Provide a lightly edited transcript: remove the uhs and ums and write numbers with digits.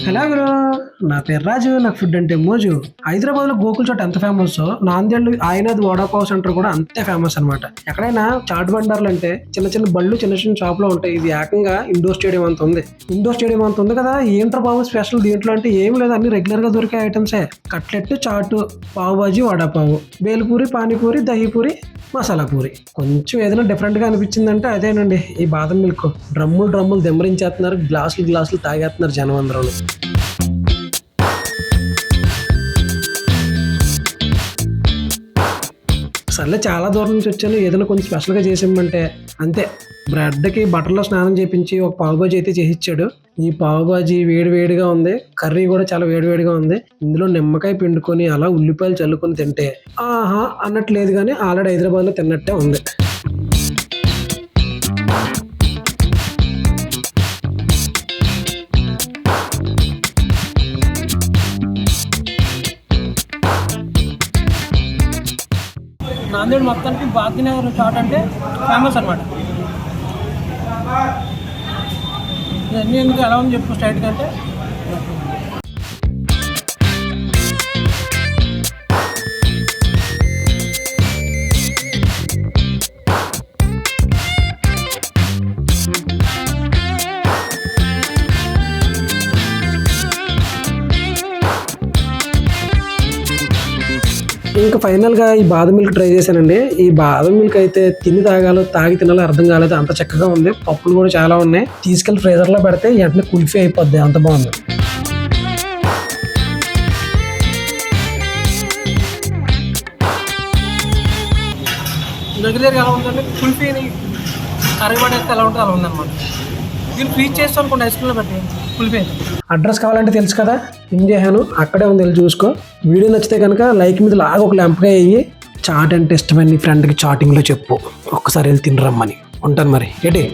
Hello గురు, నా పేరు రాజు. నాకు ఫుడ్ అంటే మోజు. హైదరాబాద్లో గోకుల్ చాట్ ఎంత ఫేమస్, నాందేడ్ ఆయనాద్ వడాపావ్ సెంటర్ కూడా అంతే ఫేమస్ అనమాట. ఎక్కడైనా చాట్ బండార్లు అంటే చిన్న చిన్న బళ్ళు, చిన్న చిన్న షాప్లో ఉంటాయి. ఇది ఏకంగా ఇండోర్ స్టేడియం అంత ఉంది. ఇండోర్ స్టేడియం అంత ఉంది కదా. ఏంట్రా బాబు స్పెషల్ దీంట్లో అంటే ఏం లేదు, అన్ని రెగ్యులర్గా దొరికే ఐటమ్సే. కట్లెట్, చాటు, పావు బాజీ, వడాపావు, బేల్పూరి, పానీపూరి, దహీపూరి, మసాలా పూరి. కొంచెం ఏదైనా డిఫరెంట్గా అనిపించిందంటే అదేనండి ఈ బాదం మిల్క్. డ్రమ్ములు దెమ్మరించేస్తున్నారు, గ్లాసులు తాగేస్తున్నారు జనం అందరూ. సర్లే, చాలా దూరం నుంచి వచ్చాను, ఏదైనా కొంచెం స్పెషల్గా చేసామంటే అంతే. బ్రెడ్కి బటర్లో స్నానం చేయించి ఒక పావుబాజీ అయితే చేసిచ్చాడు. ఈ పావుబాజీ వేడివేడిగా ఉంది, కర్రీ కూడా చాలా వేడివేడిగా ఉంది. ఇందులో నిమ్మకాయ పిండుకొని అలా ఉల్లిపాయలు చల్లుకొని తింటే ఆహా అన్నట్లేదు, కానీ ఆల్రెడీ హైదరాబాద్లో తిన్నట్టే ఉంది. నాందేడ్ మొత్తానికి భాగ్యనగర్ చాట్ అంటే ఫేమస్ అనమాట. ఇవన్నీ ఎందుకు ఎలా ఉంది చెప్పు స్ట్రైట్ కంటే. ఇంకా ఫైనల్గా ఈ బాదం మిల్క్ ట్రై చేశానండి. ఈ బాదం మిల్క్ అయితే తాగి తినాలో అర్థం కాలేదు, అంత చక్కగా ఉంది. పప్పులు కూడా చాలా ఉన్నాయి. తీసుకెళ్లి ఫ్రీజర్లో పెడితే వెంటనే కుల్ఫీ అయిపోద్ది, అంత బాగుంది. రెగ్యులర్గా ఎలా ఉందంటే కుల్ఫీని కరగబడేస్తే ఎలా ఉంటుంది అలా ఉందన్నమాట. దీన్ని ఫ్రీజ్ చేస్తాను అనుకోండి, ఐస్ క్రీమ్లో పెట్టి కుల్ఫీ. అడ్రస్ కావాలంటే తెలుసు కదా, పిన్ చేశాను, అక్కడే ఉంది, వెళ్ళి చూసుకో. వీడియో నచ్చితే కనుక లైక్ మీద లాగా ఒక లెంపగా అయ్యి చాట్ అంటే ఇష్టమని నీ ఫ్రెండ్కి చాటింగ్లో చెప్పు, ఒక్కసారి వెళ్ళి తినరమ్మని. ఉంటాను మరి, ఏంటి.